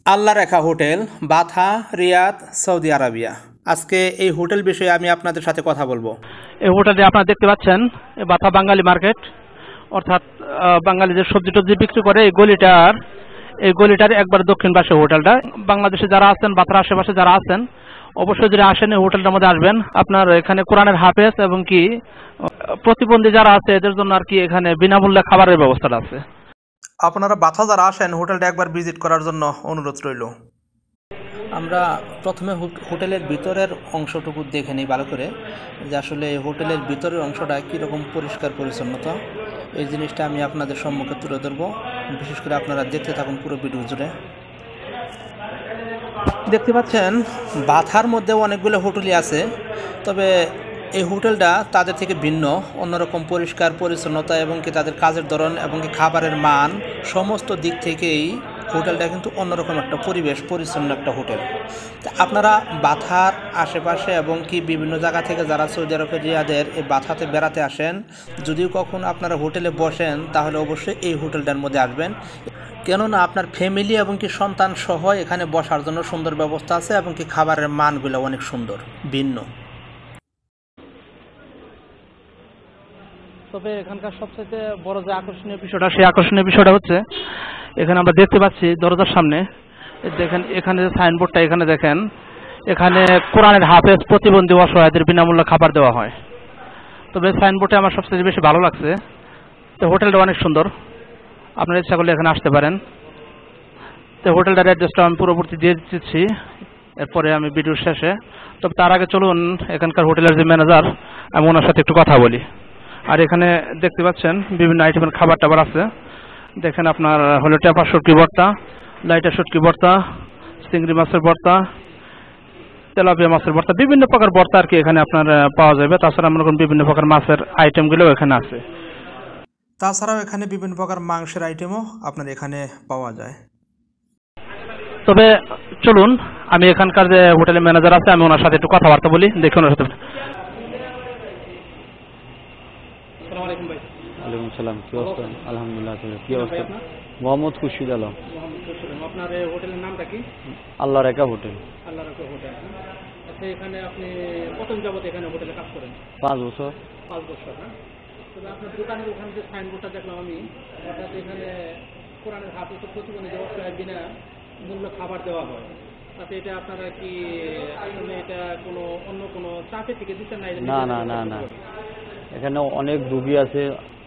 আল্লাহ রেখা hotel, বাথা, Riyad, Saudi Arabia. আজকে এই hotel বিষয়ে আমি আপনাদের সাথে কথা বলবো। এই হোটেলটি আপনারা দেখতে পাচ্ছেন বাথা বাঙালি মার্কেট, অর্থাৎ বাঙালিদের সবজি টবজি বিক্রি করে এই গলিটার একবার দক্ষিণ পাশে হোটেলটা। বাংলাদেশে যারা আছেন, বাথার আশেপাশে যারা আছেন, অবশ্যই যদি আসেন এই হোটেলটার মধ্যে আসবেন। আপনার এখানে কোরআনের হাফেজ এবং কি প্রতিবন্ধী যারা আছে এদের জন্য আর কি এখানে বিনামূল্যে খাবারের ব্যবস্থাটা আছে। আপনারা বাথা যারা আসেন হোটেলটা একবার ভিজিট করার জন্য অনুরোধ রইল। আমরা প্রথমে হোটেলের ভিতরের অংশটুকু দেখে নিই ভালো করে, যে আসলে হোটেলের ভিতরের অংশটা কীরকম পরিষ্কার পরিচ্ছন্নতা, এই জিনিসটা আমি আপনাদের সম্মুখে তুলে ধরবো। বিশেষ করে আপনারা দেখতে থাকুন পুরো ভিডিও জুড়ে। দেখতে পাচ্ছেন বাথার মধ্যে অনেকগুলো হোটেলই আছে, তবে এই হোটেলটা তাদের থেকে ভিন্ন, অন্যরকম পরিষ্কার পরিচ্ছন্নতা এবং কি তাদের কাজের ধরন এবং কি খাবারের মান সমস্ত দিক থেকেই হোটেলটা কিন্তু অন্যরকম একটা পরিবেশ পরিচ্ছন্ন একটা হোটেল। তা আপনারা বাথার আশেপাশে এবং কি বিভিন্ন জায়গা থেকে যারা সৌদি আরবের রিয়াদের এই বাথাতে বেড়াতে আসেন, যদিও কখনো আপনারা হোটেলে বসেন তাহলে অবশ্যই এই হোটেলটার মধ্যে আসবেন, কেননা আপনার ফ্যামিলি এবং কি সন্তান সহ এখানে বসার জন্য সুন্দর ব্যবস্থা আছে এবং কি খাবারের মানগুলো অনেক সুন্দর ভিন্ন। তবে এখানকার সবচেয়ে বড় যে আকর্ষণীয় বিষয়টা, সেই আকর্ষণীয় বিষয়টা হচ্ছে এখানে আমরা দেখতে পাচ্ছি দরজার সামনে দেখেন, এখানে যে সাইনবোর্ডটা এখানে দেখেন, এখানে কোরআনের হাফেজ প্রতিবন্ধী অসহায়দের বিনামূল্যে খাবার দেওয়া হয়। তবে সাইনবোর্ডে আমার সবচেয়ে বেশি ভালো লাগছে। তো হোটেলটা অনেক সুন্দর, আপনারা ইচ্ছা করলে এখানে আসতে পারেন। তো হোটেলটার অ্যাড্রেসটা আমি পূর্ববর্তী দিয়ে দিচ্ছি এরপরে আমি ভিডিওর শেষে। তবে তার আগে চলুন এখানকার হোটেলের যে ম্যানেজার, আমি ওনার সাথে একটু কথা বলি। আর এখানে দেখতে পাচ্ছেন বিভিন্ন আইটেমের খাবার টাবার আছে। দেখেন আপনার হলো টেপা শুটকি ভর্তা, লাইটা শুটকি ভর্তা, চিংড়ি মাছের ভর্তা, তেলাপিয়া মাছের ভর্তা, বিভিন্ন প্রকার ভর্তা আর কি এখানে আপনার পাওয়া যাবে। তাছাড়া মনে করুন বিভিন্ন প্রকার মাছের আইটেমগুলোও এখানে আছে। তাছাড়াও এখানে বিভিন্ন প্রকার মাংসের আইটেমও আপনার এখানে পাওয়া যায়। তবে চলুন আমি এখানকার যে হোটেলের ম্যানেজার আছে আমি ওনার সাথে একটু কথাবার্তা বলি, দেখি ওনার সাথে। ওয়ালাইকুম সালাম, কি অবস্থা? আলহামদুলিল্লাহ, কি অবস্থা? মোহাম্মদ খুরশিদ আলম। আপনার হোটেলের নামটা কি? আল্লাহ রেখা হোটেল। আল্লাহ রেখা হোটেল। আচ্ছা, এখানে আপনি কতদিন যাবত এখানে হোটেলে কাজ করেন? 5 বছর। 5 বছর, হ্যাঁ। তবে আপনার দোকানের ওখানে যে সাইনবোর্ডটা দেখলাম আমি, অর্থাৎ এখানে কোরআনের হাফেজ প্রতিবন্ধী অসহায় বিনা মূল্য খাবার দেওয়া হয়। আচ্ছা, এটা আপনারা কি আসলে এটা কোনো অন্য কোনো চাপে থেকে দিচ্ছেন না? না না না না, এখানে অনেক রুগী আছে,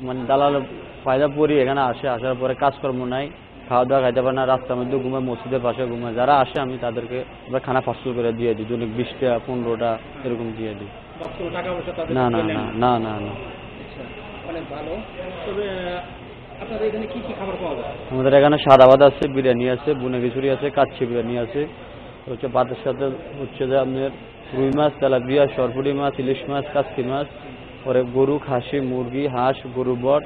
মানে দালাল ফায়দা পরি এখানে আসে, আসার পরে কাজকর্ম নাই, খাওয়া দাওয়া খাইতে পারে না, রাস্তার মধ্যে ঘুমায়, মসজিদের পাশে ঘুমায়। যারা আসে আমি তাদেরকে আমরা খানা পার্সেল করে দিয়ে দিই, দৈনিক 20টা 15টা এরকম দিয়ে দিই। টাকা পয়সা না না না না না না। আচ্ছা, অনেক ভালো। তবে আপনাদের এখানে কি কি খাবার পাওয়া যায়? আমাদের এখানে সাদা ভাত আছে, বিরিয়ানি আছে, বুনে খিচুড়ি আছে, কাচ্চি বিরিয়ানি আছে। হচ্ছে ভাতের সাথে হচ্ছে যে আপনার রুই মাছ, তেলাপিয়া, সরপুরি মাছ, ইলিশ মাছ, কাচ্চি মাছ, পরে গরু, খাসি, মুরগি, হাঁস, গরু বট,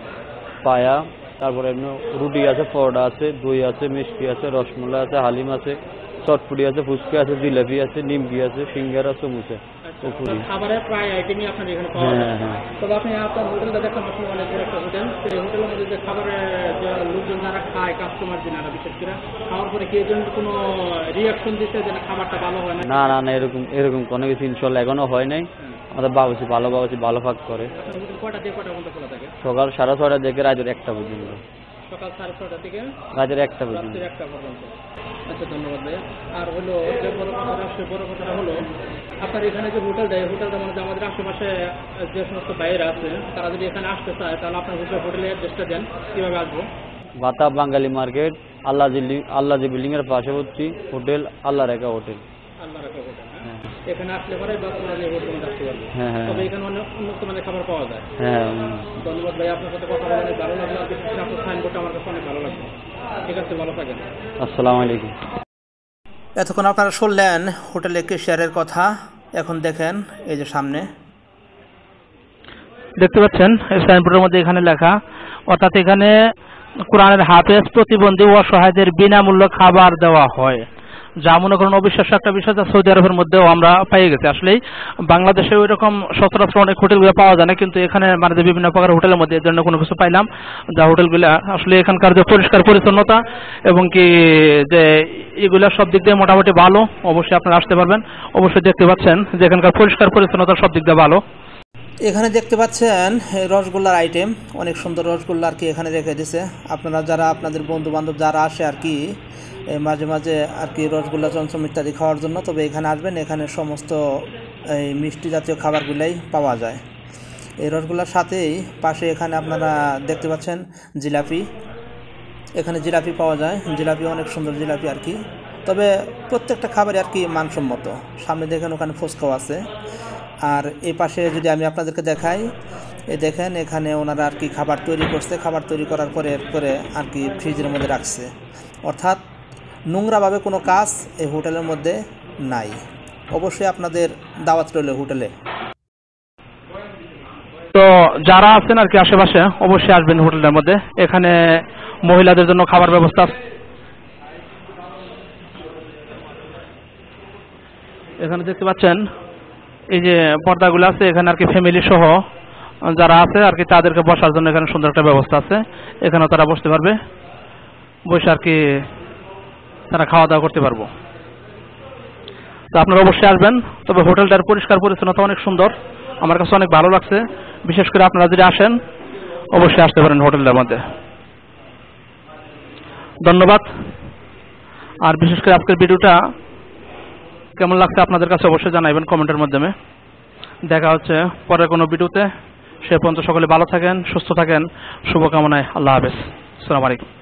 পায়া, তারপরে এমনি রুটি আছে, পরোটা আছে, দই আছে, মিষ্টি আছে, রসমলাই আছে, হালিম আছে, চটপুরি আছে, ফুচকা আছে, জিলাপি আছে, নিমকি আছে, সিঙ্গারা, সমুচা। খাবারের প্রায় আইটেমই আপনার এখানে পাওয়া যায়। তবে আপনি আপনার হোটেলটা দেখলাম আসলে অনেক বড় একটা হোটেল। সেই হোটেলের মধ্যে যে খাবারের লোকজন যারা খায়, কাস্টমার যারা বিশেষ করে খাওয়ার পরে কি এজন্য কোনো রিয়াকশন দিচ্ছে যে খাবারটা ভালো হয় না? না না না, এরকম কোনো কিছু ইনশাল্লাহ এখনো হয় নাই। আমাদের বাবুসি ভালো ভাগ করে। কয়টা থেকে কয়টা পর্যন্ত খোলা থাকে? সকাল 6:30 থেকে রাতের 1টা পর্যন্ত। সকাল 6:30 থেকে রাতের 1টা পর্যন্ত। আচ্ছা, ধন্যবাদ ভাই। আর হলো যে বড় কথাটা হলো আপনার এখানে যে হোটেলটা মানে আমাদের আশেপাশে যে সমস্ত বাইরে আছে তারা যদি এখানে আসতে চায় তাহলে আপনার হোটেলের অ্যাড্রেসটা দেন, কিভাবে আসবো? বাতা বাঙালি মার্কেট, আল্লাহ জি বিল্ডিং এর পার্শ্ববর্তী হোটেল আল্লাহ রেখা হোটেল। আল্লাহ রেখা হোটেল, হ্যাঁ। এখানে আসলে পরে হোটেল আসতে পারবে। হ্যাঁ, তবে এখানে অনেক উন্নত মানের খাবার পাওয়া যায়। হ্যাঁ। ধন্যবাদ ভাই, আপনার সাথে কথা বলে অনেক ভালো লাগলো। আপনার সাইনবোর্ডটা আমার কাছে অনেক ভালো লাগলো। ঠিক আছে, ভালো থাকেন। আসসালামু আলাইকুম। এতক্ষণ আপনারা শুনলেন হোটেলের কেশিয়ারের কথা। এখন দেখেন এই যে সামনে দেখতে পাচ্ছেন এই সাইনবোর্ডের মধ্যে এখানে লেখা, অর্থাৎ এখানে কোরআনের হাফেজ প্রতিবন্ধী অসহায়দের বিনামূল্য খাবার দেওয়া হয়, যা মনে করেন অবিশ্বাস্য একটা বিষয়, যা সৌদি আরবের মধ্যেও আমরা পেয়ে গেছি। আসলেই বাংলাদেশে ওই রকম সচরাচর অনেক হোটেলগুলো পাওয়া যায় না, কিন্তু এখানে মানে যে বিভিন্ন প্রকার হোটেলের মধ্যে এর জন্য কোনো কিছু পাইলাম, যা হোটেলগুলো আসলে এখানকার যে পরিষ্কার পরিচ্ছন্নতা এবং কি যে এগুলা সব দিক দিয়ে মোটামুটি ভালো, অবশ্যই আপনারা আসতে পারবেন। অবশ্যই দেখতে পাচ্ছেন যে এখানকার পরিষ্কার পরিচ্ছন্নতা সব দিক দিয়ে ভালো। এখানে দেখতে পাচ্ছেন এই রসগোল্লার আইটেম, অনেক সুন্দর রসগোল্লা আর কি এখানে রেখে দিছে। আপনারা যারা আপনাদের বন্ধু বান্ধব যারা আসে আর কি মাঝে মাঝে আর কি রসগোল্লা চমচম ইত্যাদি খাওয়ার জন্য, তবে এখানে আসবেন, এখানে সমস্ত এই মিষ্টি জাতীয় খাবারগুলাই পাওয়া যায়। এই রসগোল্লার সাথেই পাশে এখানে আপনারা দেখতে পাচ্ছেন জিলাপি, এখানে জিলাপি পাওয়া যায়। জিলাপি অনেক সুন্দর জিলাপি আর কি, তবে প্রত্যেকটা খাবারই আর কি মানসম্মত। সামনে দেখেন ওখানে ফুচকাও আছে। আর এই পাশে যদি আমি আপনাদেরকে দেখাই, দেখেন এখানে ওনারা আর কি খাবার তৈরি করছে, খাবার তৈরি করার পরে আর কি ফ্রিজের মধ্যে রাখছে, অর্থাৎ নোংরাভাবে কোনো কাজ এই হোটেলের মধ্যে নাই। অবশ্যই আপনাদের দাওয়াত রইল হোটেলে। তো যারা আছেন আর কি আশেপাশে অবশ্যই আসবেন হোটেলের মধ্যে। এখানে মহিলাদের জন্য খাবার ব্যবস্থা, এখানে দেখতে পাচ্ছেন এই যে পর্দাগুলো আছে, এখানে আর কি ফ্যামিলি সহ যারা আছে আর কি তাদেরকে বসার জন্য এখানে সুন্দর একটা ব্যবস্থা আছে। এখানেও তারা বসতে পারবে, বসে আর কি তারা খাওয়া দাওয়া করতে পারবো। তো আপনারা অবশ্যই আসবেন। তবে হোটেলটার পরিষ্কার পরিচ্ছন্নতা অনেক সুন্দর, আমার কাছে অনেক ভালো লাগছে। বিশেষ করে আপনারা যদি আসেন অবশ্যই আসতে পারেন হোটেলটার মধ্যে। ধন্যবাদ। আর বিশেষ করে আজকের ভিডিওটা কেমন লাগছে আপনাদের কাছে অবশ্যই জানাবেন কমেন্টের মাধ্যমে। দেখা হচ্ছে পরের কোনো ভিডিওতে। সে পর্যন্ত সকলে ভালো থাকেন, সুস্থ থাকেন, শুভকামনায়। আল্লাহ হাফেজ। আসসালামু আলাইকুম।